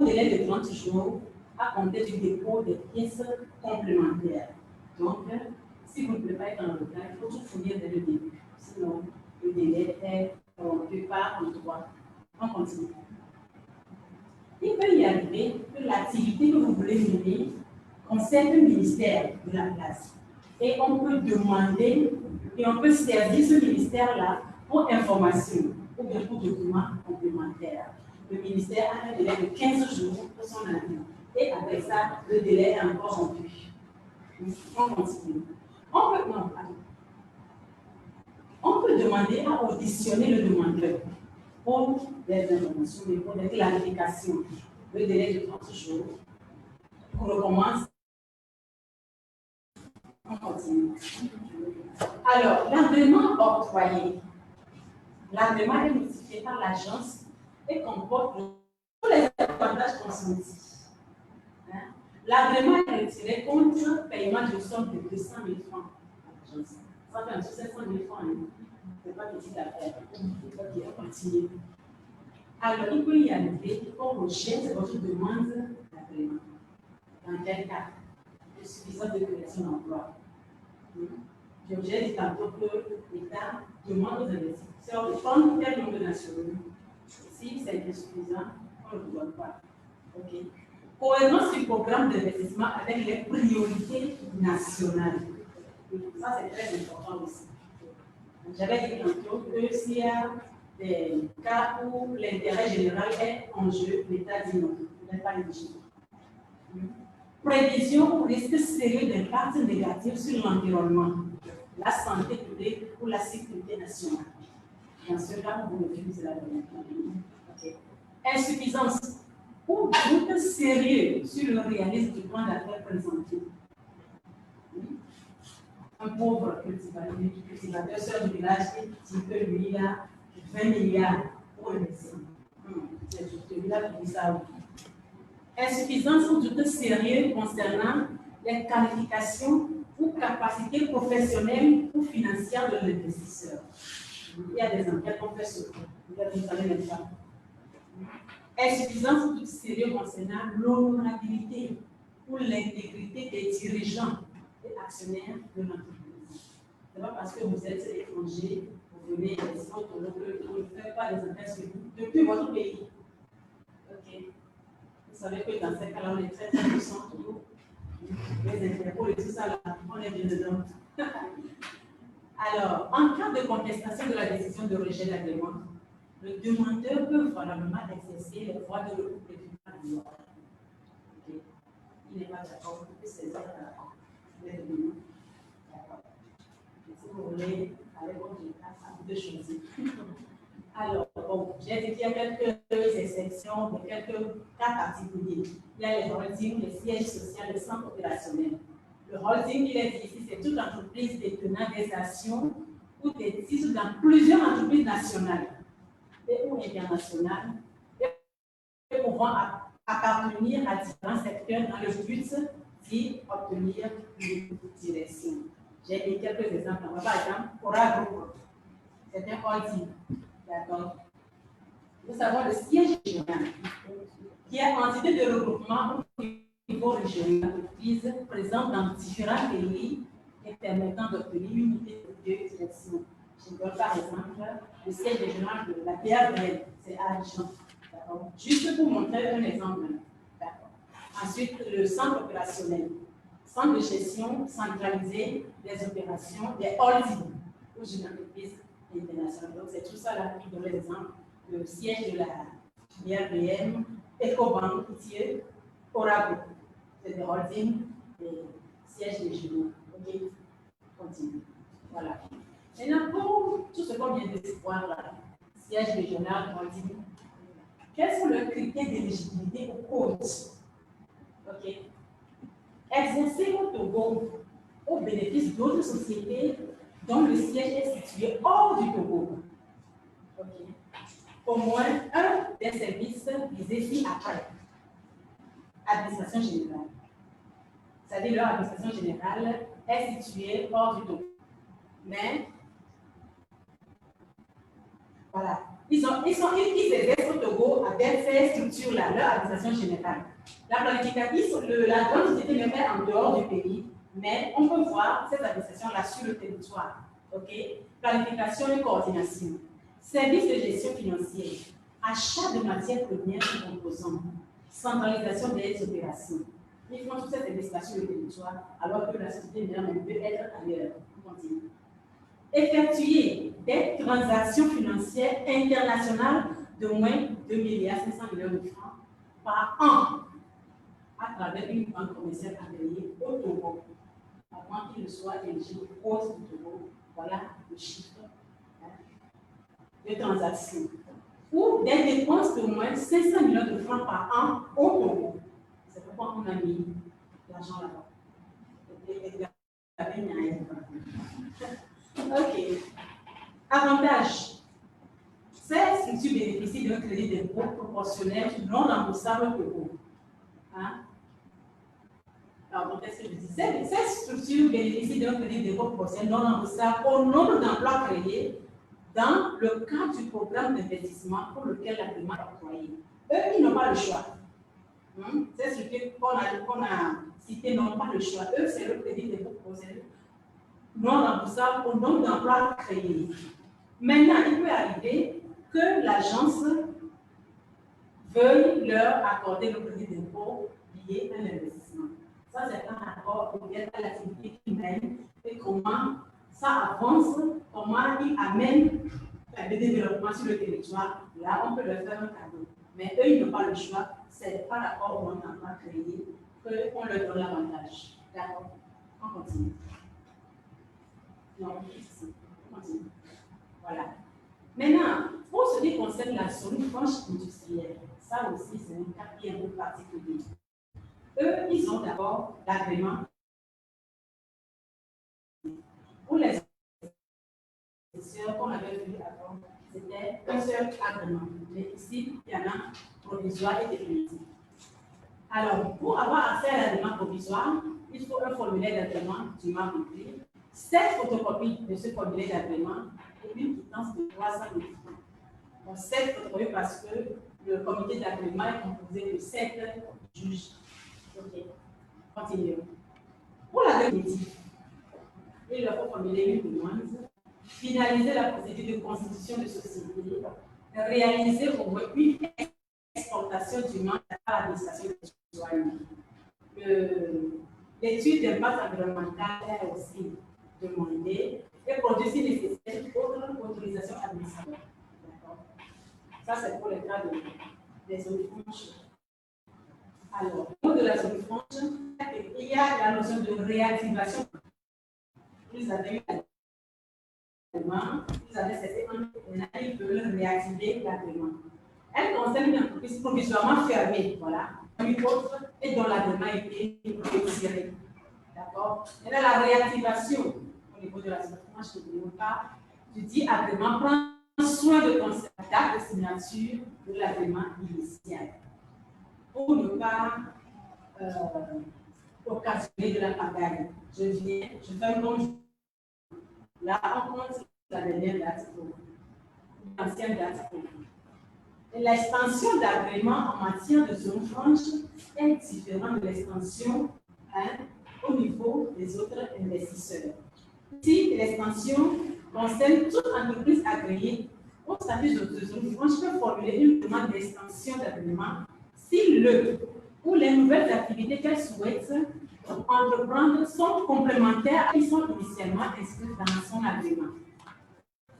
délai de 30 jours à compter du dépôt des pièces complémentaires. Donc, si vous ne pouvez pas être dans le cas, il faut tout fournir dès le début. Sinon, le délai est rompu par le droit. On continue. Il peut y arriver que l'activité que vous voulez mener concerne le ministère de la place. Et on peut demander et on peut servir ce ministère-là pour information ou bien pour documents complémentaires. Le ministère a un délai de 15 jours pour son avis. Et avec ça, le délai est encore rompu. On continue. On peut demander à auditionner le demandeur pour des informations, pour des clarifications. Le délai de 30 jours. On recommence. On continue. Alors, l'agrément octroyé. L'agrément est notifié par l'agence et comporte tous les avantages consentis. L'agrément est retiré contre paiement de somme de 200 000 francs à l'agence. Ça fait un 700 000 francs. Ce n'est pas petite affaire. Ok, on continue. Alors, il peut y arriver qu'on rejette votre demande d'agrément. Dans quel cas? Suffisance de création d'emploi. J'ai dit tantôt que l'État demande aux investisseurs de prendre tel nombre de nationaux. Si c'est insuffisant, on ne le donne pas. OK. Cohérence du programme d'investissement avec les priorités nationales. Ça, c'est très important aussi. J'avais dit tantôt que s'il y a des cas où l'intérêt général est en jeu, l'État dit non, il n'est pas éligible. Prévision ou risque sérieux d'impact négatif sur l'environnement, la santé publique ou la sécurité nationale. Dans ce cas, vous refusez la demande. Okay. Insuffisance ou doute sérieux sur le réalisme du plan d'affaires présenté. Un pauvre cultivateur seul du village qui peut lui a 20 milliards pour investir. Celui-là qui dit ça. Insuffisance ou doute sérieux concernant les qualifications ou capacités professionnelles ou financières de l'investisseur. Il y a des enquêtes qu'on fait sur vous ne savez même pas. Insuffisance ou doute sérieux concernant l'honorabilité ou l'intégrité des dirigeants et actionnaires de l'entreprise. Ce n'est pas parce que vous êtes étranger, vous venez ici, vous ne faites pas des enquêtes sur vous depuis votre pays. Ok. Vous savez que dans ces cas-là, on est très puissants toujours. Les interpôts et tout ça, là, on est bien dedans. Alors, en cas de contestation de la décision de rejet d'agrément, le demandeur peut valablement exercer les droits de recours prévus par la loi. Okay. Il n'est pas d'accord, il peut saisir les documents. D'accord. Si vous voulez, avec votre état, ça vous de choisir. Alors, bon, j'ai dit qu'il y a quelques exceptions, mais quelques cas particuliers. Il y a les holdings, les sièges sociaux, les centres opérationnels. Le holding, il est dit ici, c'est toute entreprise détenant des actions ou des titres dans plusieurs entreprises nationales et ou internationales et pouvant appartenir à différents secteurs dans le but d'obtenir une direction. J'ai mis quelques exemples. Par exemple, Cora Group, c'est un holding. D'accord. Nous savons le siège régional, qui est entité de regroupement au niveau régional d'entreprise présente dans différents pays et permettant d'obtenir une unité de direction. Je donne par exemple le siège régional de la BRL, c'est à Abidjan. Juste pour montrer un exemple. Ensuite, le centre opérationnel, centre de gestion centralisé des opérations, des holdings ou d'une entreprise internationale. Donc, c'est tout ça là qui donne l'exemple. Le siège de la BRBM, Ecobank, Itier, Oracle. C'est des holdings et sièges régionaux. OK, continue. Voilà. Maintenant, pour tout ce qu'on vient de voir là, siège régional, holding, quels sont les critères d'éligibilité au code? OK. Exercer au Togo au bénéfice d'autres sociétés dont le siège est situé hors du Togo. OK. Au moins un des services visés ci-après. Administration générale. C'est-à-dire leur administration générale est située hors du Togo. Mais, voilà, Ils exercent au Togo avec ces structures-là, leur administration générale. La planification, la grande société le met en dehors du pays, mais on peut voir cette administration-là sur le territoire. OK? Planification et coordination. Service de gestion financière. Achat de matières premières et composants. Centralisation des opérations. Ils font toute cette investigation sur le territoire, alors que la société mère peut être ailleurs. On continue. Effectuer des transactions financières internationales de moins de 2,5 milliards de francs par an à travers une banque commerciale agréée au Togo, avant qu'il ne soit éligible aux hausses du Togo. Voilà le chiffre de transactions. Ou des dépenses de moins de 500 millions de francs par an au Togo. C'est pourquoi on a mis l'argent là-bas. OK. Avantage. Ces structures bénéficient d'un crédit d'impôt proportionnel non remboursable au Togo. Hein? Alors, qu'est-ce que je dis? Ces structures bénéficient d'un crédit d'impôt proportionnel non remboursable au nombre d'emplois créés dans le cadre du programme d'investissement pour lequel la demande est octroyée. Eux, ils n'ont pas le choix. Ces structures qu'on a citées n'ont pas le choix. Eux, c'est le crédit d'impôt proportionnel non remboursable au nombre d'emplois créés. Maintenant, il peut arriver que l'agence veuille leur accorder le crédit d'impôt lié à l'investissement. Ça, c'est un accord lié à l'activité qu'ils mènent et comment ça avance, comment ils amènent le développement sur le territoire. Là, on peut leur faire un cadeau. Mais eux, ils n'ont pas le choix. C'est par rapport au montant créé qu'on leur donne l'avantage. D'accord? On continue. Non, on continue. Voilà. Maintenant, pour ce qui concerne la zone franche industrielle, ça aussi, c'est un cas qui est un peu particulier. Eux, ils ont d'abord l'agrément. Pour les investisseurs qu'on avait vu avant, c'était un seul agrément. Mais ici, il y en a provisoire et définitif. Alors, pour avoir accès à l'agrément provisoire, il faut un formulaire d'agrément du membre rempli, 7 photocopies de ce formulaire d'agrément et une quittance de 300 000 francs. Donc, 7 photocopies parce que le comité d'agrément est composé de 7 juges. OK. Continuons. Pour la définitive, il leur faut formuler une demande, finaliser la procédure de constitution de société, réaliser au moins une exportation du mandat à l'administration des douaniers. L'étude d'impact environnemental est aussi demandée et produire si nécessaire autre autorisation administrative. Ça, c'est pour le cas des zones franches. Alors, au niveau de la zone franche, il y a la notion de réactivation. Vous avez eu l'agrément, vous avez cessé un ils veulent réactiver l'agrément. Elle concerne une entreprise provisoirement fermée, voilà, une autre et dont l'agrément a été retiré. D'accord? Et là, la réactivation au niveau de la zone franche, je ne veux pas, tu dis agrément, prends soin de ton date de signature de l'agrément initial pour ne pas occasionner de la pagaille. Je viens, je fais un bon jour. Là, on compte la dernière date pour l'ancienne date pour. Et l'extension d'agrément en matière de zone franche est différente de l'extension au niveau des autres investisseurs. Si l'extension concerne toute entreprise agréée au statut de zone franche peut formuler une demande d'extension d'agrément si le ou les nouvelles activités qu'elle souhaite entreprendre sont complémentaires et sont initialement inscrites dans son agrément.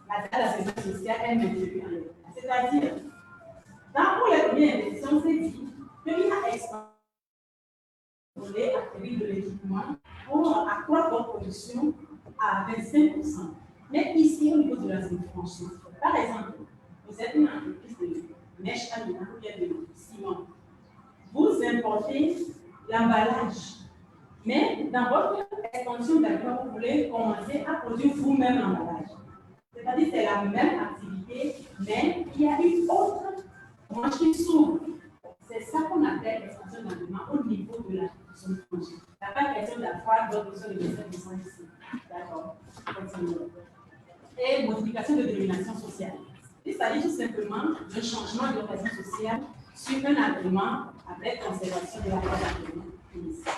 La date d'agrément initiale est maintenue en l'état. C'est-à-dire, pour les premières investissements, c'est dit qu'il y a expandé acquérir de l'équipement pour accroître votre production à 25%. Mais ici, au niveau de la zone franche, par exemple, vous êtes une entreprise de mèche alimentaire ou bien de ciment. Vous importez l'emballage. Mais dans votre extension d'agrément, vous voulez commencer à produire vous-même l'emballage. C'est-à-dire que c'est la même activité, mais il y a une autre branche qui s'ouvre. C'est ça qu'on appelle l'extension d'agrément au niveau de la zone franche. Il n'y a pas question d'accroître votre besoin de 25% ici. D'accord. Et modification de dénomination sociale. Il s'agit tout simplement d'un changement d'orientation sociale sur un agrément avec conservation de la loi d'agrément initiale.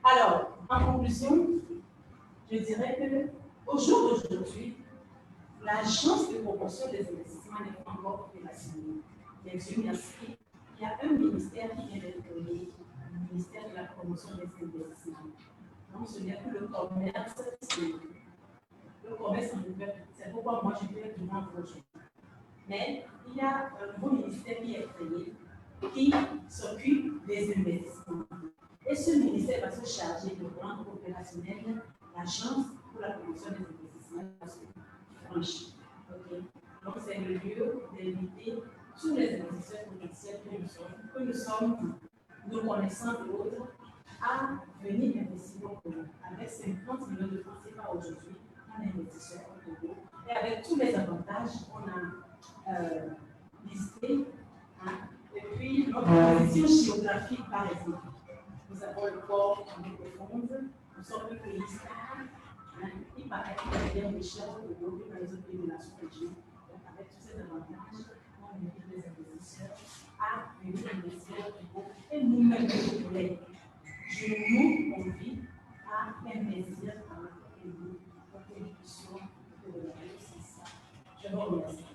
Alors, en conclusion, je dirais que au jour d'aujourd'hui, l'agence de promotion des investissements n'est pas encore opérationnelle. Bien sûr, merci. Il y a un ministère qui vient d'être créé, le ministère de la promotion des investissements. Donc, ce n'est plus le commerce, c'est le commerce en ouvert. C'est pourquoi moi, je vais tout un projet. Mais il y a un nouveau ministère qui est créé, qui s'occupe des investissements. Et ce ministère va se charger de rendre opérationnelle l'agence pour la promotion des investissements franchis. Okay. Donc, c'est le lieu d'inviter tous les investisseurs potentiels que nous sommes, nous connaissons d'autres, à venir investir au Congo. Avec 50 millions de francs CFA aujourd'hui, en investisseur au Congo. Et avec tous les avantages qu'on a listés. Hein. Et puis, notre position géographique, par exemple. Nous avons le port en profonde, nous sommes le pays stable. Il paraît qu'il y a des choses au Congo que dans les autres pays de la sous-région. Donc, avec tous ces avantages, on invite les investisseurs à venir investir au Congo. Et nous-mêmes, nos collègues, je nous convie à investir dans notre pays pour que nous puissions développer ça. Je vous remercie.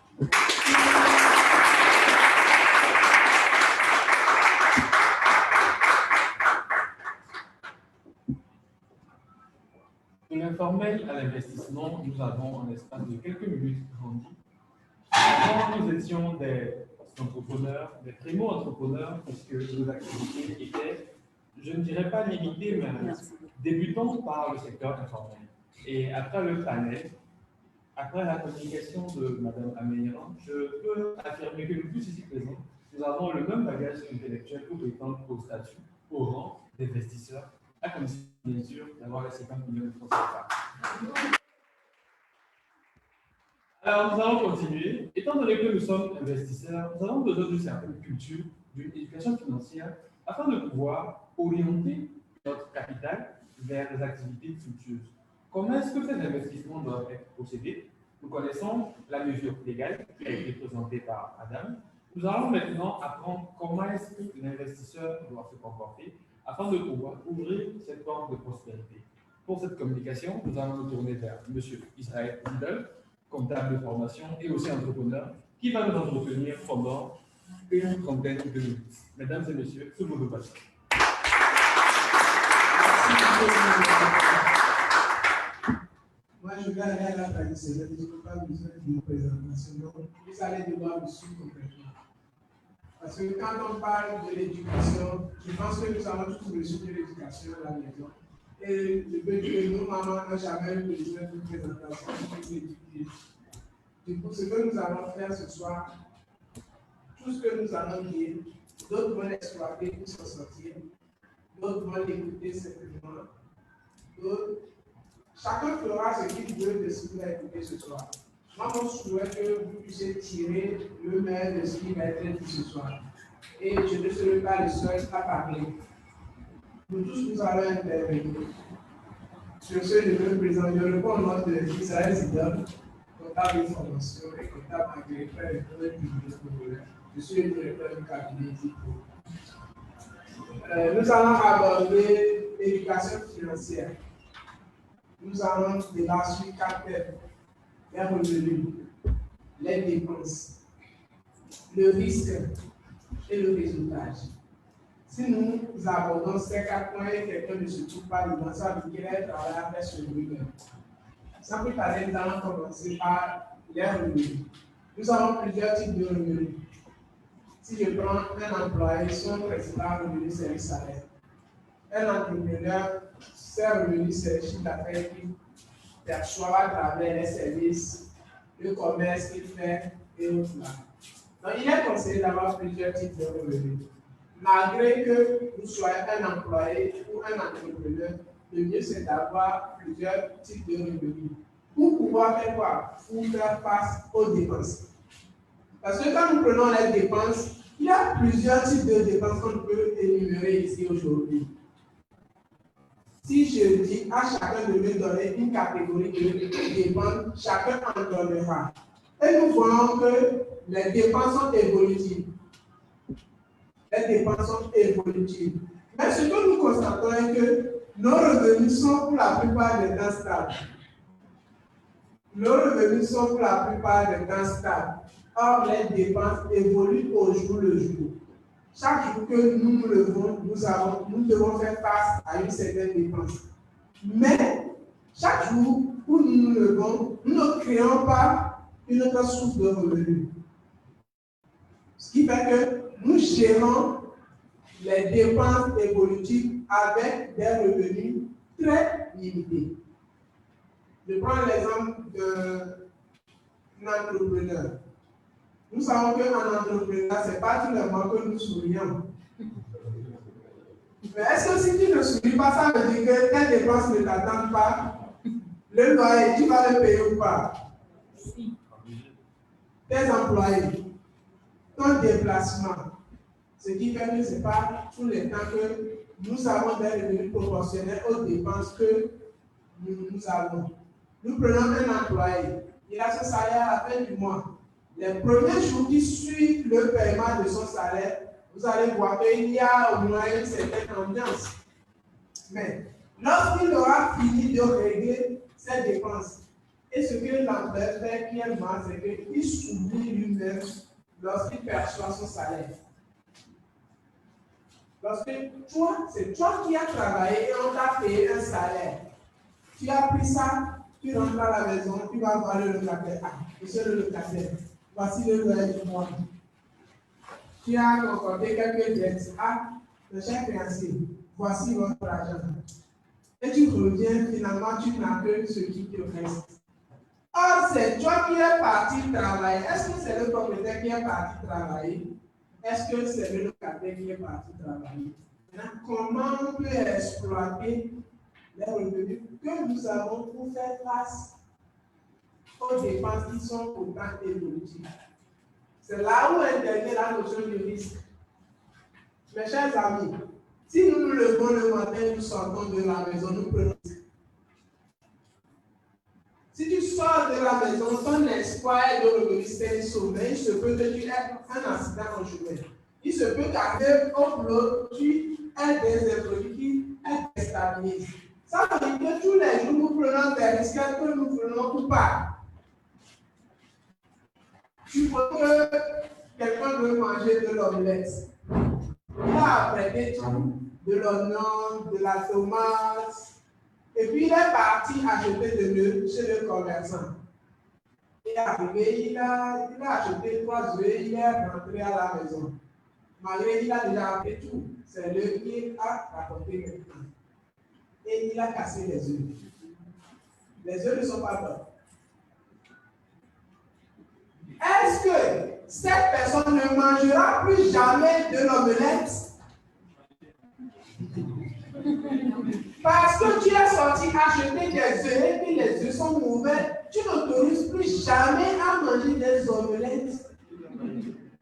De l'informel à l'investissement, nous avons en espace de quelques minutes grandi. Avant, nous étions des entrepreneurs, des primo-entrepreneurs, puisque nos activités étaient, je ne dirais pas limitées, mais débutant par le secteur informel. Et après le panel, après la communication de Mme Améiran, je peux affirmer que nous tous ici présents, nous avons le même bagage intellectuel pour prétendre au statut, au rang d'investisseurs, à condition, bien sûr, d'avoir les 50 millions de francs CFA. Alors, nous allons continuer. Étant donné que nous sommes investisseurs, nous avons besoin d'une certaine culture, d'une éducation financière, afin de pouvoir orienter notre capital vers des activités fructueuses. Comment est-ce que ces investissements doivent être procédés? Nous connaissons la mesure légale qui a été présentée par Adam. Nous allons maintenant apprendre comment est-ce que l'investisseur doit se comporter afin de pouvoir ouvrir cette porte de prospérité. Pour cette communication, nous allons nous tourner vers M. Israël Lidl, comptable de formation et aussi entrepreneur, qui va nous entretenir pendant une trentaine de minutes. Mesdames et messieurs, sous vos passe. Moi, je vais aller à la traditionnelle, je n'ai pas besoin d'une présentation. Donc, vous allez devoir me suivre complètement. Parce que quand on parle de l'éducation, je pense que nous avons tous reçu de l'éducation à la maison. Et le petit de nos mamans n'a jamais eu besoin d'une présentation pour l'éduquer. Du coup, ce que nous allons faire ce soir, tout ce que nous allons dire, d'autres vont l'exploiter pour s'en sortir, d'autres vont l'écouter simplement, d'autres. Chacun fera ce qu'il veut de ce qu'il a écouté ce soir. Moi, mon souhait est que vous puissiez tirer le meilleur de ce qui va être dit ce soir. Et je ne serai pas le seul à parler. Nous tous, nous allons intervenir. Sur ce, je me présente. Je réponds au nom de Israël Zidane, comptable de formation et comptable agricole et public. Je suis le directeur du cabinet Zipo. Nous allons aborder l'éducation financière. Nous allons débattre sur 4 thèmes: les revenus, les dépenses, le risque et le résultat. Si nous abordons ces 4 points et quelqu'un ne se trouve pas dedans, ça veut dire qu'il est travaillé à faire sur lui-même. Sans plus tarder, nous allons commencer par les revenus. Nous avons plusieurs types de revenus. Si je prends un employé, son principal revenu, c'est le salaire. Un entrepreneur, ses revenus, c'est le chiffre d'affaires qu'il perçoit à travers les services, le commerce qu'il fait et autres. Donc, il est conseillé d'avoir plusieurs types de revenus. Malgré que vous soyez un employé ou un entrepreneur, le mieux c'est d'avoir plusieurs types de revenus. Pour pouvoir faire quoi? Pour faire face aux dépenses. Parce que quand nous prenons les dépenses, il y a plusieurs types de dépenses qu'on peut énumérer ici aujourd'hui. Si je dis à chacun de me donner une catégorie de dépenses, chacun en donnera. Et nous voyons que les dépenses sont évolutives. Les dépenses sont évolutives. Mais ce que nous constatons est que nos revenus sont pour la plupart des temps stables. Nos revenus sont pour la plupart des temps stables. Or, les dépenses évoluent au jour le jour. Chaque jour que nous nous levons, nous devons faire face à une certaine dépense. Mais, chaque jour où nous nous levons, nous ne créons pas une autre source de revenus. Ce qui fait que nous gérons les dépenses évolutives avec des revenus très limités. Je prends l'exemple d'un entrepreneur. Nous savons qu'un entrepreneur, ce n'est pas tout le monde que nous sourions. Mais est-ce que si tu ne souris pas, ça veut dire que tes dépenses ne t'attendent pas? Le loyer, tu vas le payer ou pas? Tes employés, ton déplacement. Ce qui fait que ce n'est pas tous les temps que nous avons des revenus proportionnels aux dépenses que nous avons. Nous prenons un employé, il a son salaire à la fin du mois. Les premiers jours qui suivent le paiement de son salaire, vous allez voir qu'il y a au moins une certaine ambiance. Mais lorsqu'il aura fini de régler ses dépenses, et ce que l'employeur fait clairement, c'est qu'il s'oublie lui-même lorsqu'il perçoit son salaire. Lorsque c'est toi qui as travaillé et on t'a payé un salaire, tu as pris ça, tu rentres à la maison, tu vas voir le locataire. Ah, monsieur le locataire, voici le loyer du mois. Tu as concordé quelques dettes. Ah, le cher créancier, voici votre argent. Et tu reviens, finalement, tu n'as que ce qui te reste. Or, c'est toi qui es parti travailler. Est-ce que c'est le propriétaire qui est parti travailler? Est-ce que c'est le locataire qui est parti travailler? Maintenant, comment on peut exploiter les revenus que nous avons pour faire face aux dépenses qui sont pourtant évolutives? C'est là où intervient la notion de risque. Mes chers amis, si nous nous levons le matin, nous sortons de la maison, nous prenons risque. Si tu sors de la maison, ton espoir est de revenir sain et sauvé, il se peut que tu aies un accident en chemin. Il se peut qu'arriver au boulot, tu aies des imprévus qui te déstabilisent. Ça veut dire que tous les jours, nous prenons des risques que nous prenons ou pas. Tu vois que quelqu'un veut manger de l'omelette. Il a apprêté tout, de l'oignon, de la tomate, et puis il est parti acheter de l'œuf chez le commerçant. Il est arrivé, il a acheté 3 œufs, il est rentré à la maison. Malgré qu'il a déjà fait tout, c'est l'œuf qui a rapporté maintenant. Et il a cassé les œufs. Les œufs ne sont pas bons. Est-ce que cette personne ne mangera plus jamais de l'omelette? Parce que tu es sorti acheter des œufs et puis les œufs sont mauvais, tu n'autorises plus jamais à manger des omelettes.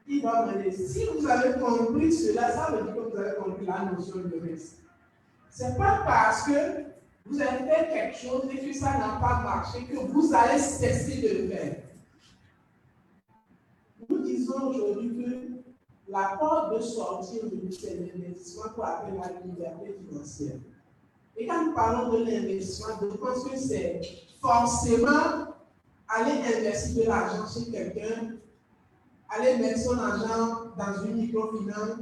Il va manger. Si vous avez compris cela, ça veut dire que vous avez compris la notion de risque. Ce n'est pas parce que vous avez fait quelque chose et que ça n'a pas marché que vous allez cesser de le faire. Nous disons aujourd'hui que la porte de sortie aujourd'hui, c'est l'investissement pour atteindre la liberté financière. Et quand nous parlons de l'investissement, je pense que c'est forcément aller investir de l'argent chez quelqu'un, aller mettre son argent dans une microfinance,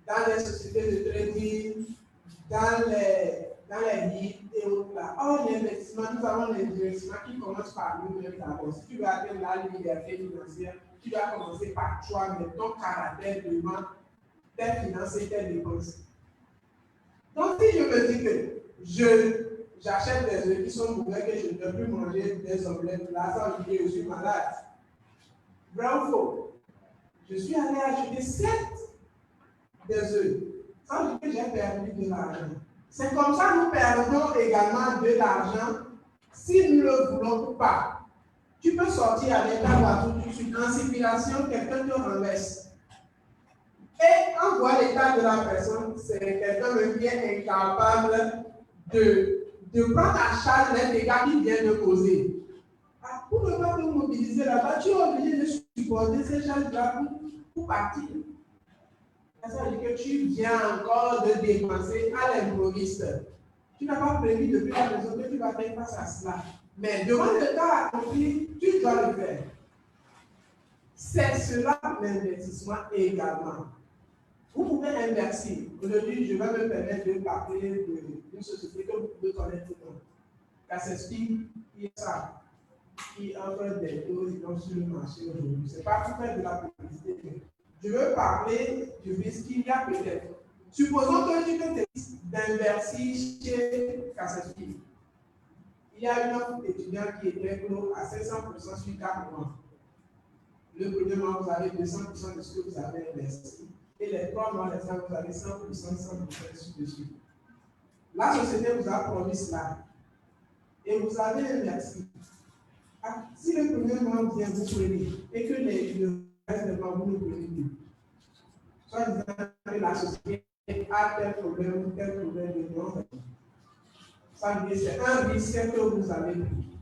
dans les sociétés de trading, dans les livres et autres là. Or, l'investissement, nous avons l'investissement qui commence par nous-mêmes d'abord. Si tu veux atteindre la liberté financière, tu dois commencer par toi-même, ton caractère devant tes finances et tes dépenses. Donc, si je me dis que j'achète des œufs qui sont mauvais, que je ne peux plus manger des omelettes, là, ça veut dire que je suis malade. Vrai ou faux? Je suis allé acheter 7 des œufs. Ça veut dire que j'ai perdu de l'argent. C'est comme ça que nous perdons également de l'argent si nous le voulons ou pas. Tu peux sortir avec ta voiture tout de suite. En circulation, quelqu'un te renverse. Et on voit l'état de la personne, c'est quelqu'un qui est incapable de prendre en charge les dégâts qu'il vient de causer. Ah, pour ne pas te mobiliser là-bas, tu es obligé de supporter ces charges-là pour partir. Ça veut dire que tu viens encore de dépenser à l'improviste. Tu n'as pas prévu depuis la maison que tu vas faire face à cela. Mais devant le cas accompli, tu dois le faire. C'est cela l'investissement également. Vous pouvez investir. Aujourd'hui, je vais me permettre de parler d'une société que vous pouvez connaître tout le monde. Cassespy, ISA, qui offre des taux sur le marché aujourd'hui. Ce n'est pas pour faire de la publicité. Je veux parler du risque qu'il y a peut-être. Supposons que tu te décides d'investir chez Cassespy. Il y a une offre étudiant qui était clos à 500% sur 4 mois. Le premier mois, vous avez 200% de ce que vous avez investi. Et les 3 mois restants, vous avez 100% sur dessus. La société vous a promis cela. Et vous avez investi. Si le premier mois vient vous prenez et que le reste des mois vous ne prenez plus, soit disant que la société a tel problème de non, ça veut dire c'est un risque que vous avez pris.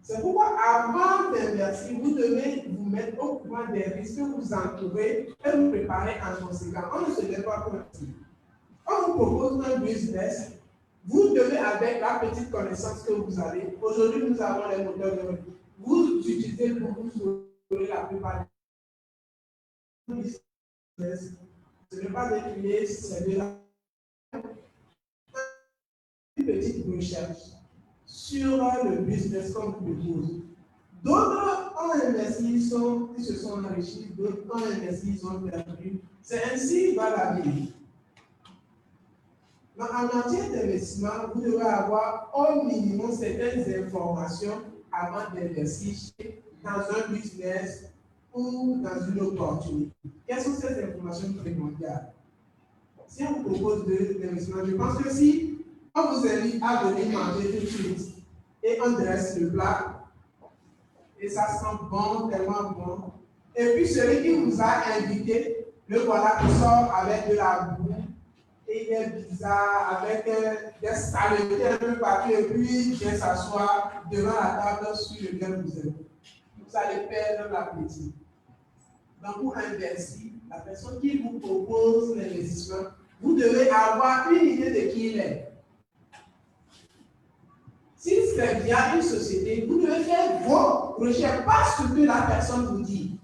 C'est pourquoi avant d'investir, vous devez vous mettre au courant des risques que vous entourez et vous préparer en conséquence. On ne se lève pas pour ainsi. On vous propose un business. Vous devez, avec la petite connaissance que vous avez, aujourd'hui nous avons les moteurs de revenus. Vous utilisez beaucoup sur la plupart des business. Ce n'est pas d'écrire, c'est de la petite recherche sur le business qu'on vous propose. D'autres ont investi, ils se sont enrichis, d'autres ont investi, ils ont perdu. C'est ainsi va la vie. En matière d'investissement, vous devez avoir au minimum certaines informations avant d'investir dans un business ou dans une opportunité. Quelles sont ces informations primordiales? Si on vous propose de l'investissement, je pense que si on vous invite à venir manger tout de suite et on dresse le plat, et ça sent bon, tellement bon, et puis celui qui vous a invité, le voilà qui sort avec de la boue, et il est bizarre, avec des saletés un peu partout, et puis il vient s'asseoir devant la table sur laquelle vous êtes. Vous allez perdre l'appétit. Donc, pour investir, la personne qui vous propose l'investissement, vous devez avoir une idée de qui il est. Si c'est via une société, vous devez faire vos recherches, pas ce que la personne vous dit.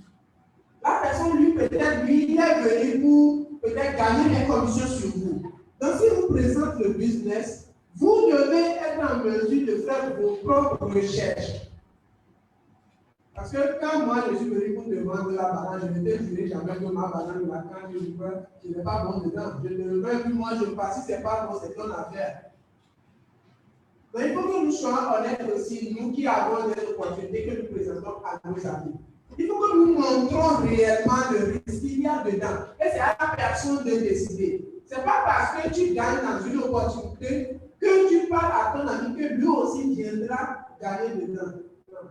La personne, lui, peut-être, lui, il est venu pour peut-être gagner des commissions sur vous. Donc, si vous présente le business, vous devez être en mesure de faire vos propres recherches. Parce que quand moi, je suis venu pour demander la banane, je ne te dirai jamais que ma banane, là, quand je vois, je n'ai pas bon dedans. Je ne le veux plus, moi, je passe. Si ce n'est pas bon, c'est ton affaire. Donc, il faut que nous soyons honnêtes aussi, nous qui avons des opportunités que nous présentons à nos amis. Il faut que nous montrons réellement le risque qu'il y a dedans. Et c'est à la personne de décider. Ce n'est pas parce que tu gagnes dans une opportunité que tu parles à ton ami que lui aussi viendra gagner dedans. Non.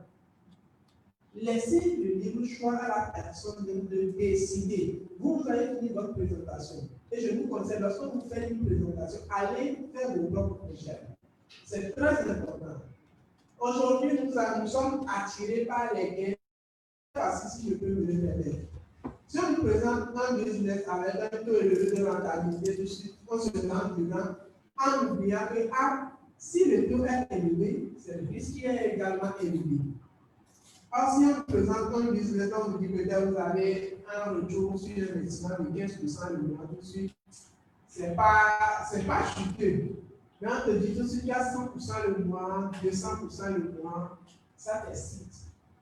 Laissez le libre choix à la personne de décider. Vous allez finir votre présentation. Et je vous conseille, lorsque vous faites une présentation, allez faire vos propres recherches. C'est très important. Aujourd'hui, nous sommes attirés par les gains. Si je peux me le permettre. Si on nous présente un business avec un taux élevé de rentabilité, tout de suite, on se lance dedans en oubliant que si le taux est élevé, c'est le risque qui est également élevé. Or, si on présente un business, on vous dit que vous avez un retour sur l'investissement de 15% le mois tout de suite, c'est pas chuteux. Mais on te dit tout de suite qu'il y a 100% le mois, 200% le mois, ça t'excite.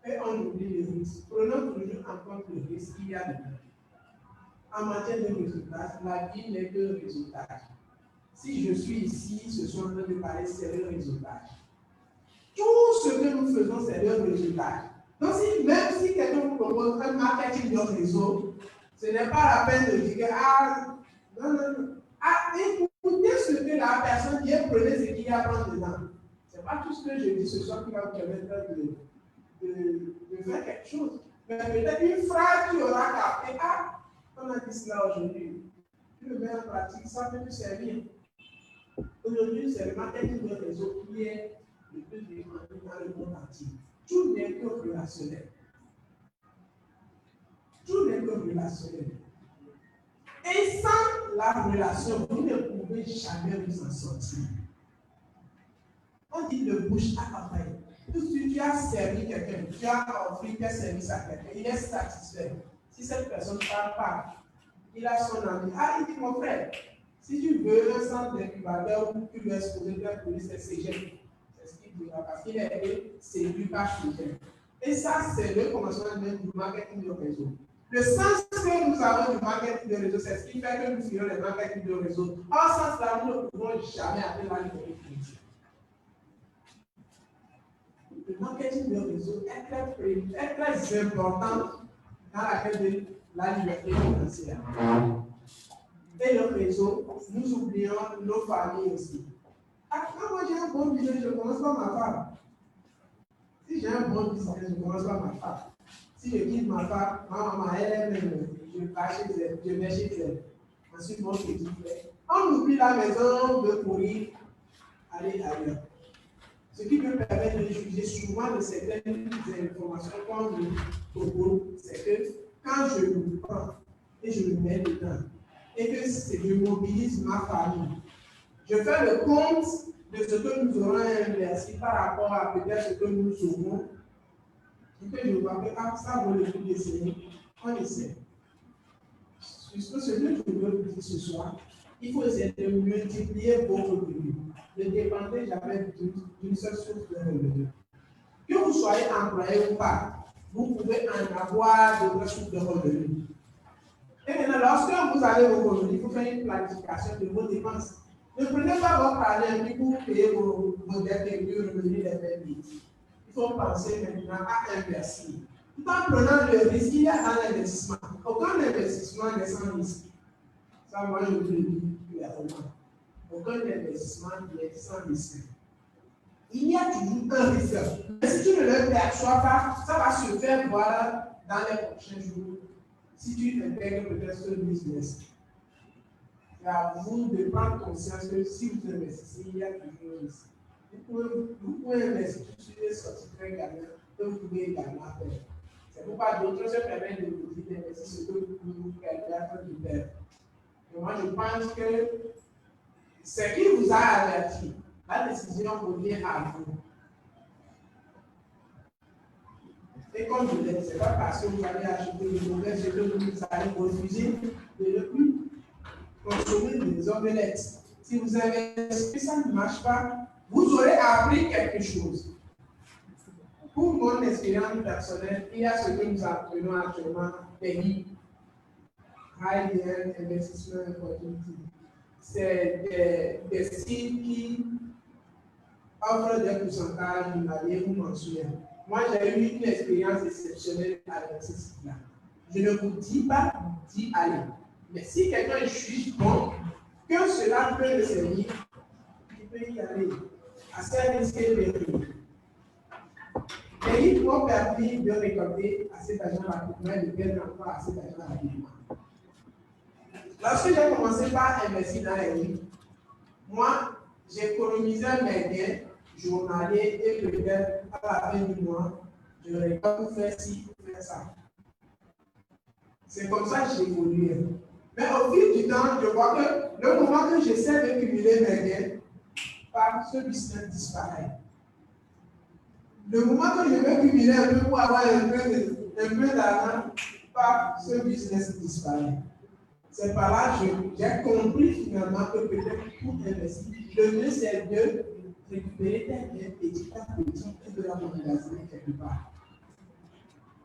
Et on oublie les risques. Prenons toujours en compte le risque qu'il y a dedans. En matière de résultats, la vie n'est que résultat. Si je suis ici, ce sont en train de parler, c'est le résultat. Tout ce que nous faisons, c'est le résultat. Donc, même si quelqu'un vous propose un marketing de réseau, ce n'est pas la peine de dire que, non. Écoutez ce que la personne dit, prenez ce qu'il y a dedans. Ce n'est pas tout ce que je dis ce soir qui va vous permettre de faire quelque chose. Mais peut-être une phrase qui aura capté, on a dit cela aujourd'hui. Tu le mets en pratique, ça peut te servir. Aujourd'hui, c'est le marketing de réseau qui est le plus défendu dans le monde entier. Tout n'est que relationnel. Tout n'est que relationnel. Et sans la relation, vous ne pouvez jamais vous en sortir. On dit de bouche à oreille. Si tu as servi quelqu'un, tu as offert tes services à quelqu'un, il est satisfait. Si cette personne ne parle pas, il a son ami. Ah, il dit mon frère, si tu veux un centre d'incubateur où tu veux exposer ta police, c'est CG. C'est ce qu'il dira parce qu'il est été séduit par CG. Et ça, c'est le commencement même du marketing de réseau. Le sens que nous avons du marketing de réseau, c'est ce qui fait que nous faisons le marketing de réseau. En ce sens-là, nous ne pouvons jamais atteindre la ligne de définition. Le marketing de réseau est très important dans la quête de la liberté financière. Et le réseau, nous oublions nos familles aussi. Quand moi j'ai un bon business, je commence par ma femme. Si j'ai un bon business, je commence par ma femme. Si je quitte ma femme, ma maman, elle-même, je vais chez elle. Ensuite, mon petit frère. On oublie la maison, on veut courir, aller ailleurs. Ce qui me permet de juger souvent de certaines informations qu'on nous propose, c'est que quand je me prends et je me mets dedans, et que je mobilise ma famille, je fais le compte de ce que nous aurons investi par rapport à peut-être ce que nous aurons, et que je vois que ça vaut le coup d'essayer, on essaie. Puisque ce que je veux vous dire ce soir, il faut essayer de multiplier vos revenus. Ne dépendez jamais d'une seule source de revenus. Que vous soyez employé ou pas, vous pouvez en avoir d'autres sources de revenus. Et maintenant, lorsque vous avez vos revenus, il faut faire une planification de vos dépenses. Ne prenez pas votre argent pour payer vos dettes et vos revenus les mêmes vite. Il faut penser maintenant à investir. Tout en prenant le risque, il y a un investissement. Aucun investissement n'est sans risque. Ça, moi, je vous le dis clairement. Aucun investissement n'est sans risque. Il y a toujours un risque. Mais si tu ne le perçois pas, ça va se faire voir dans les prochains jours. Si tu intègres peut-être ce business, c'est à vous de prendre conscience que si vous investissez, il y a toujours un risque. Vous pouvez investir sur des sorties très gagnantes que vous pouvez également faire. C'est pourquoi d'autres se permettent de vous dire d'investir ce que vous perdez de perdre. Et moi, je pense que ce qui vous a averti, la décision revient à vous. Et comme je l'ai dit, ce n'est pas parce que vous allez acheter une nouvelle que vous allez refuser de ne plus consommer des omelettes. Si vous investissez, ça ne marche pas, vous aurez appris quelque chose. Pour mon expérience personnelle, il y a ce que nous appelons actuellement PEGI, High Yield Investment Opportunity. C'est des sites qui offrent des pourcentages journaliers ou mensuels. Moi, j'ai eu une expérience exceptionnelle avec ce site-là. Je ne vous dis pas d'y aller. Mais si quelqu'un juge bon, que cela peut le servir, il peut y aller. Assez risqué de rire. Mais ils m'ont permis de récolter assez d'argent rapidement et de perdre encore assez d'argent rapidement. Lorsque j'ai commencé par investir dans les livres, moi, j'économisais mes gains journaliers et peut-être à la fin du mois, je récolte pour faire ci, pour faire ça. C'est comme ça que j'ai évolué. Mais au fil du temps, je vois que le moment que j'essaie de cumuler mes gains, ce business disparaît. Le moment que je veux cumuler un peu pour avoir un peu d'argent, ce business disparaît. C'est par là que j'ai compris finalement que peut-être pour investir, le mieux c'est de récupérer tes biens petit à petit et de la magasiner quelque part.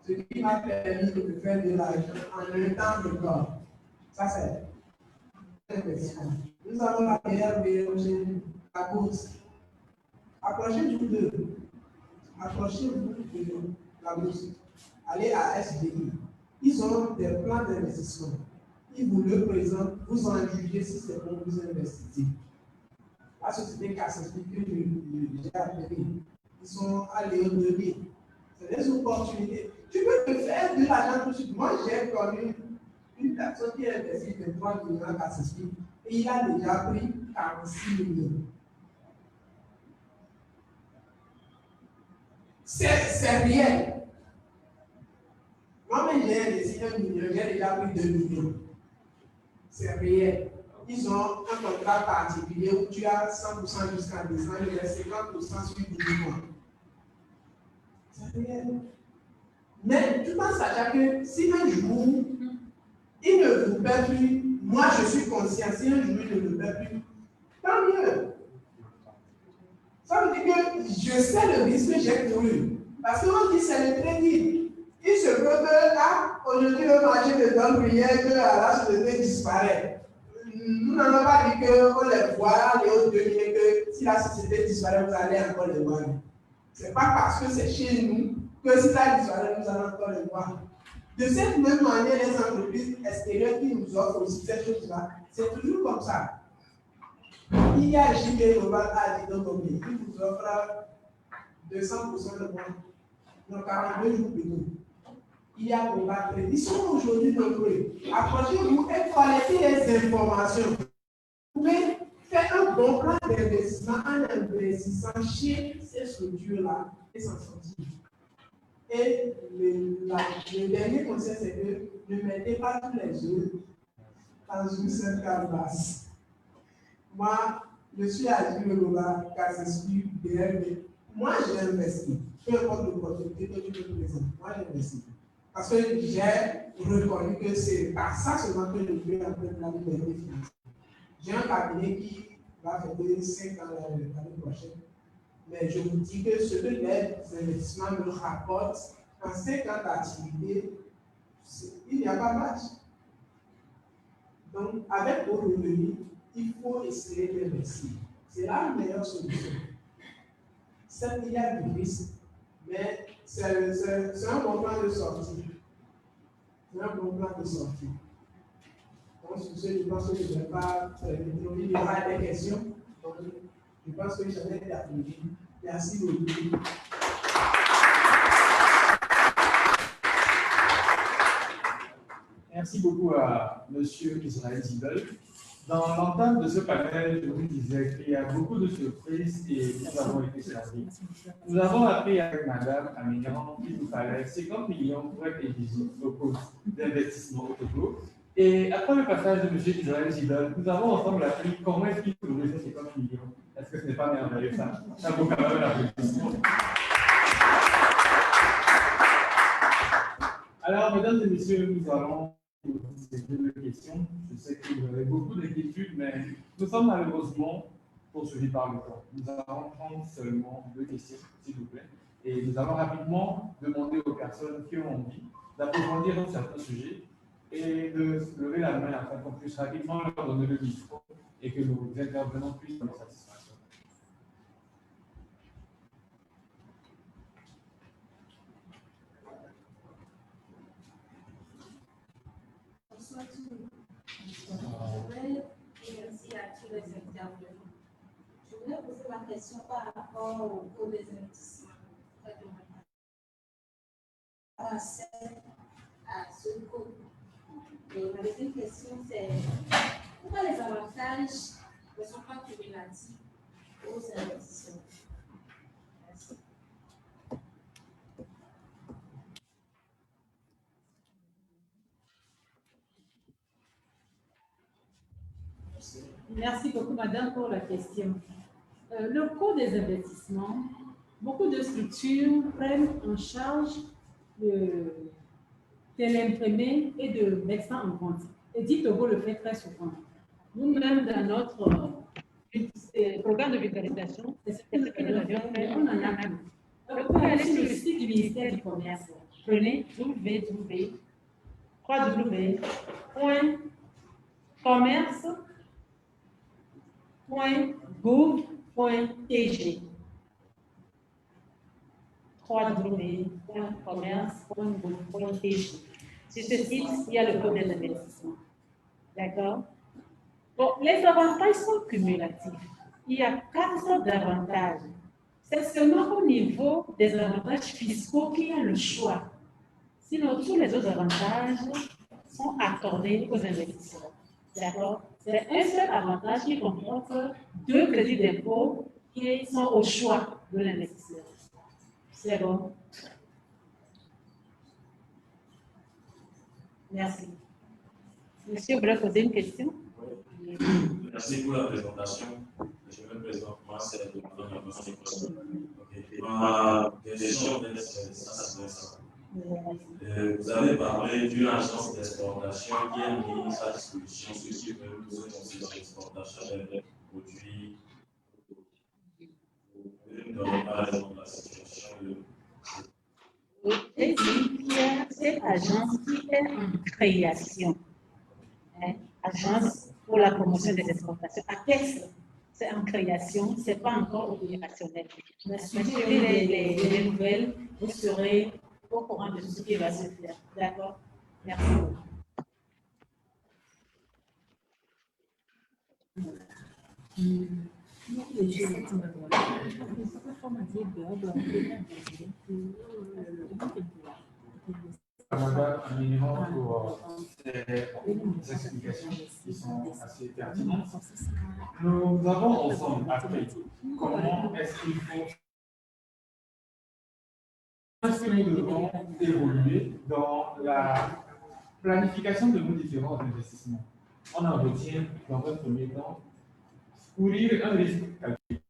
Ce qui m'a permis de me faire de l'argent en un temps de corps. Ça c'est l'investissement. Nous avons la meilleure la bourse. Approchez-vous de la bourse. Allez à SDI. Ils ont des plans d'investissement. Ils vous le présentent, vous en jugez si c'est bon, vous investissez. La société Cassis que j'ai appelé, ils sont à Léonerie. C'est des opportunités. Tu peux te faire de l'argent tout de suite. Moi, j'ai connu une personne qui a investi 23 millions à Cassis et il a déjà pris 46 millions. c'est réel. Moi-même, j'ai investi 1 million, j'ai déjà pris 2 millions. C'est réel. Ils ont un contrat particulier où tu as 100% jusqu'à 10 ans, il reste 50% sur 10 mois. C'est réel. Mais tout en sachant que si un jour, il ne vous paie plus, moi je suis conscient, si un jour il ne me paie plus, tant mieux. Ça veut dire que je sais le risque que j'ai couru. Parce qu'on dit c'est le crédit. Il se peut que, aujourd'hui le marché me donne rien, que la société disparaît. Nous n'avons pas dit qu'on les voit, les autres deviennent que si la société disparaît, vous allez encore les voir. Ce n'est pas parce que c'est chez nous que si ça disparaît, nous allons encore les voir. De cette même manière, les entreprises extérieures qui nous offrent aussi ces choses-là, c'est toujours comme ça. Il y a JB Global à Didonomie qui vous offre 200% de moins, donc 42 jours plutôt. Il y a Global Trade. Ils sont aujourd'hui nombreux. Approchez-vous et collectez les informations. Vous pouvez faire un bon plan d'investissement en investissant chez ces structures-là et s'en sortir. Et le dernier conseil, c'est que ne mettez pas tous les œufs dans une seule calebasse. Moi, je suis à Global, car je suis DRB. Moi, j'ai investi. Peu importe l'opportunité que tu me présentes. Moi, j'ai investi. Parce que j'ai reconnu que c'est par ça seulement que je peux après la liberté financière. J'ai un cabinet qui va fêter 5 ans l'année prochaine. Mais je vous dis que ce que les investissements me rapportent en 5 ans d'activité, il n'y a pas match. Donc, avec vos revenus, il faut essayer d'investir. C'est la meilleure solution. Certes, il y a du risque, mais c'est un bon plan de sortie. C'est un bon plan de sortie. Donc, sur ce, je pense que je ne vais pas il y aura des questions. Donc, je pense que j'en ai terminé. Merci beaucoup. Merci beaucoup à M. Israël Zibel. Dans l'entame de ce panel, je vous disais qu'il y a beaucoup de surprises et nous avons été servis. Nous avons appris avec Mme Amignan qu'il nous fallait 50 millions pour être éligible au coût d'investissement au Togo. Et après le passage de M. Israël Zibel, nous avons ensemble appris comment est-ce qu'il faut trouver ces 50 millions. Est-ce que ce n'est pas merveilleux ça? Ça vaut quand même la réflexion. Alors, mesdames et messieurs, nous allons ces deux questions. Je sais que vous avez beaucoup d'inquiétudes, mais nous sommes malheureusement poursuivis par le temps. Nous allons prendre seulement 2 questions, s'il vous plaît, et nous allons rapidement demander aux personnes qui ont envie d'approfondir un certain sujet et de lever la main afin qu'on puisse rapidement leur donner le micro et que nos intervenants puissent nous satisfaire. Bonsoir tout le monde. Merci à tous les intervenants. Je voulais poser ma question par rapport au coût des investissements. À ce coût. Et ma deuxième question, c'est pourquoi les avantages ne sont pas cumulatifs aux investisseurs? Merci. Merci beaucoup, madame, pour la question. Le coût des investissements, beaucoup de structures prennent en charge de l'imprimé et de mettre ça en vente. Et dit Togo le fait très souvent. Nous-mêmes, dans notre programme de vulgarisation, c'est ce que nous avions fait, on en a même. Vous pouvez aller sur le site du ministère du Commerce. Prenez www.commerce.gouv.tg. www.commerce.gouv.tg. Sur ce site, il y a le code des investissements. D'accord? Bon, les avantages sont cumulatifs. Il y a 4 sortes d'avantages. C'est seulement au niveau des avantages fiscaux qu'il y a le choix. Sinon, tous les autres avantages sont accordés aux investisseurs. D'accord? C'est un seul avantage qui comporte 2 crédits d'impôt qui sont au choix de l'investisseur. C'est bon. Merci. Monsieur, vous voulez poser une question? Merci pour la présentation. Je me présente, moi, c'est le ma question est ça. Vous avez parlé d'une agence d'exportation qui est mise à disposition ceux qui veulent poser dans l'exportation des produits. Vous pouvez me donner par exemple la situation de. Et cette agence qui est en création, agence pour la promotion des exportations, APEX, c'est en création, ce n'est pas encore opérationnel. Mais suivez les nouvelles, vous serez au courant de ce qui va se faire. D'accord? Merci beaucoup. Madame, un minimum pour ces explications qui sont assez pertinentes. Nous avons ensemble appris comment est-ce qu'il faut nous devons évoluer dans la planification de nos différents investissements. On en retient dans un premier temps courir un risque calculé.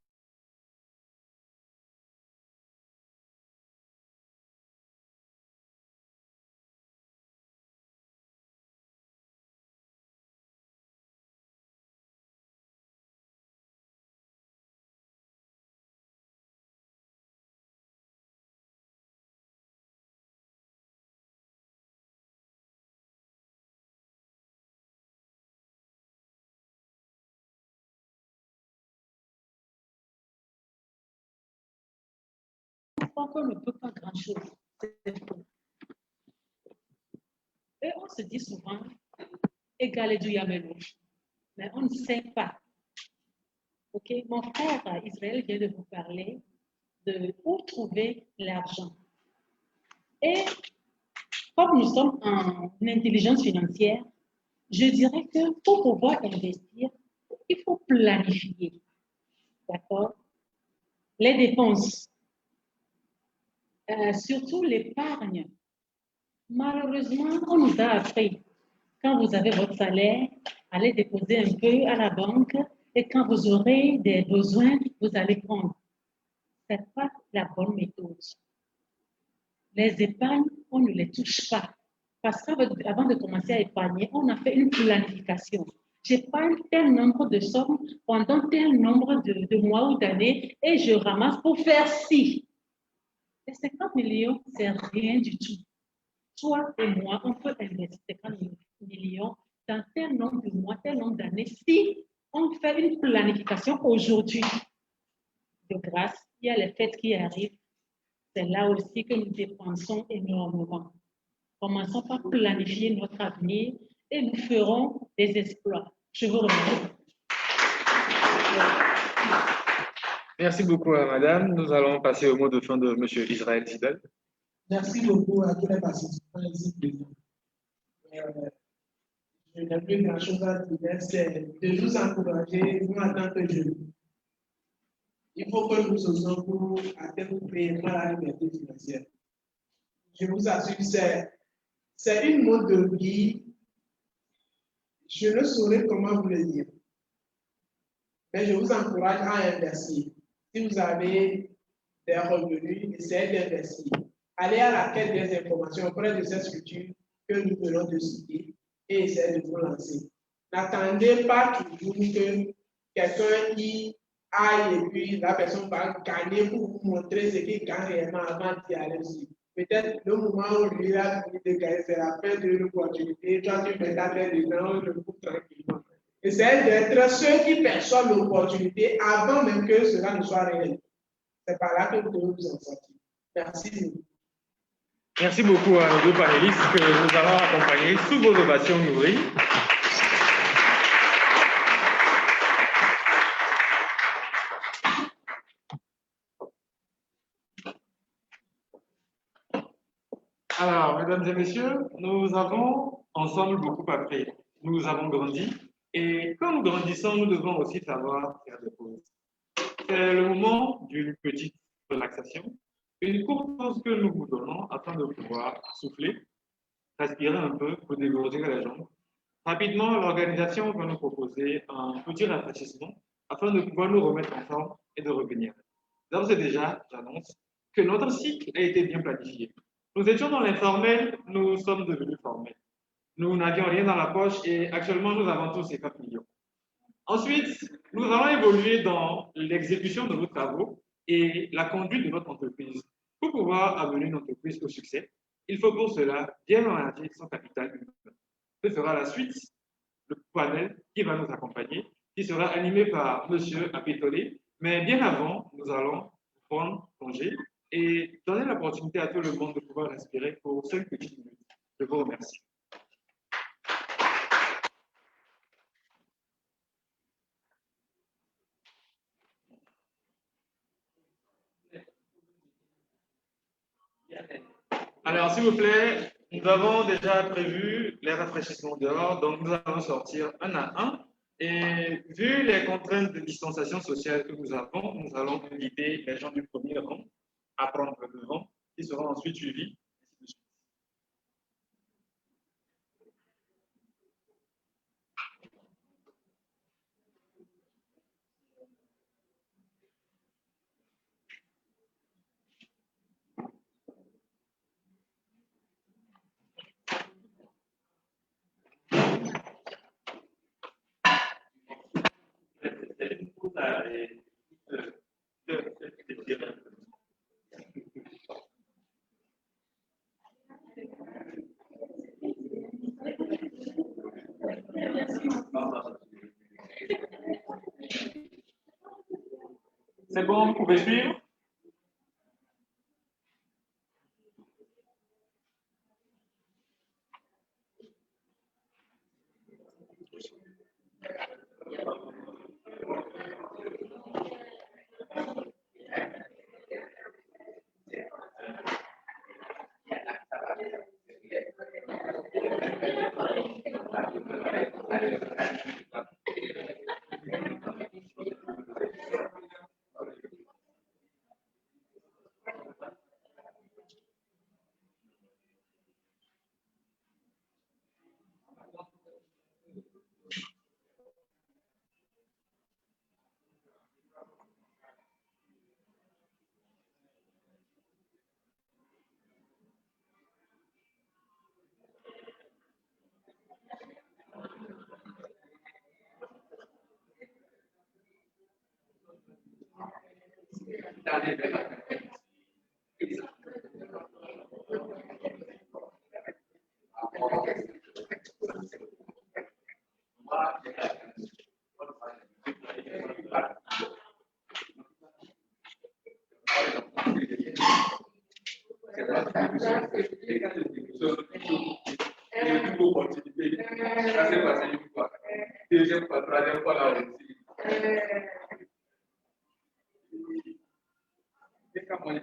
On ne peut pas grand-chose. Et on se dit souvent, égal et du Yamelouche. Mais on ne sait pas. Ok, mon frère Israël vient de vous parler de où trouver l'argent. Et comme nous sommes en intelligence financière, je dirais que pour pouvoir investir, il faut planifier. D'accord? Les dépenses. Surtout l'épargne. Malheureusement, on nous a appris, quand vous avez votre salaire, allez déposer un peu à la banque et quand vous aurez des besoins, vous allez prendre. Ce n'est pas la bonne méthode. Les épargnes, on ne les touche pas. Parce qu'avant de commencer à épargner, on a fait une planification. J'épargne tel nombre de sommes pendant tel nombre de mois ou d'années et je ramasse pour faire ci. Les 50 millions, c'est rien du tout. Toi et moi, on peut investir 50 millions dans tel nombre de mois, tel nombre d'années. Si on fait une planification aujourd'hui, de grâce, il y a les fêtes qui arrivent. C'est là aussi que nous dépensons énormément. Commençons par planifier notre avenir et nous ferons des exploits. Je vous remercie. Merci beaucoup à madame. Nous allons passer au mot de fin de M. Israël Zidel. Merci beaucoup à tous les participants ici présents. Je n'ai plus grand-chose à dire, c'est de nous encourager, nous en tant que jeunes. Il faut que nous osons pour atteindre pleinement la liberté financière. Je vous assure, c'est une mode de vie. Je ne saurais comment vous le dire. Mais je vous encourage à investir. Si vous avez des revenus, essayez d'investir. Allez à la quête des informations auprès de cette structure que nous venons de citer et essayez de vous lancer. N'attendez pas toujours que quelqu'un y aille et puis la personne va gagner pour vous montrer ce qu'il gagne réellement avant d'y aller aussi. Peut-être le moment où lui a fini de gagner, c'est la fin de l'opportunité. Toi, tu mets ta tête dedans, le coup tranquillement. Essayez d'être ceux qui perçoivent l'opportunité avant même que cela ne soit réel. C'est par là que vous devez vous en sortir. Merci. Merci beaucoup à nos deux panélistes que nous allons accompagner sous vos ovations nourries. Alors, mesdames et messieurs, nous avons ensemble beaucoup appris. Nous avons grandi et quand nous grandissons, nous devons aussi savoir faire des pauses. C'est le moment d'une petite relaxation. une courte pause que nous vous donnons afin de pouvoir souffler, respirer un peu pour dégourdir les jambes. Rapidement, l'organisation va nous proposer un petit rafraîchissement afin de pouvoir nous remettre en forme et de revenir. D'ores et déjà, j'annonce que notre cycle a été bien planifié. Nous étions dans l'informel, nous sommes devenus formels. Nous n'avions rien dans la poche et actuellement, nous avons tous ces 4 millions. Ensuite, nous allons évoluer dans l'exécution de nos travaux et la conduite de notre entreprise. Pour pouvoir amener une entreprise au succès, il faut pour cela bien manager son capital humain. Ce sera la suite, le panel qui va nous accompagner, qui sera animé par M. Apitolé. Mais bien avant, nous allons prendre congé et donner l'opportunité à tout le monde de pouvoir respirer pour 5 petites minutes. Je vous remercie. Alors, s'il vous plaît, nous avons déjà prévu les rafraîchissements dehors, donc nous allons sortir un à un. Et vu les contraintes de distanciation sociale que nous avons, nous allons inviter les gens du premier rang à prendre le devant, qui seront ensuite suivis. C'est bon, vous pouvez suivre? Deuxième fois, troisième fois là aussi. C'est comme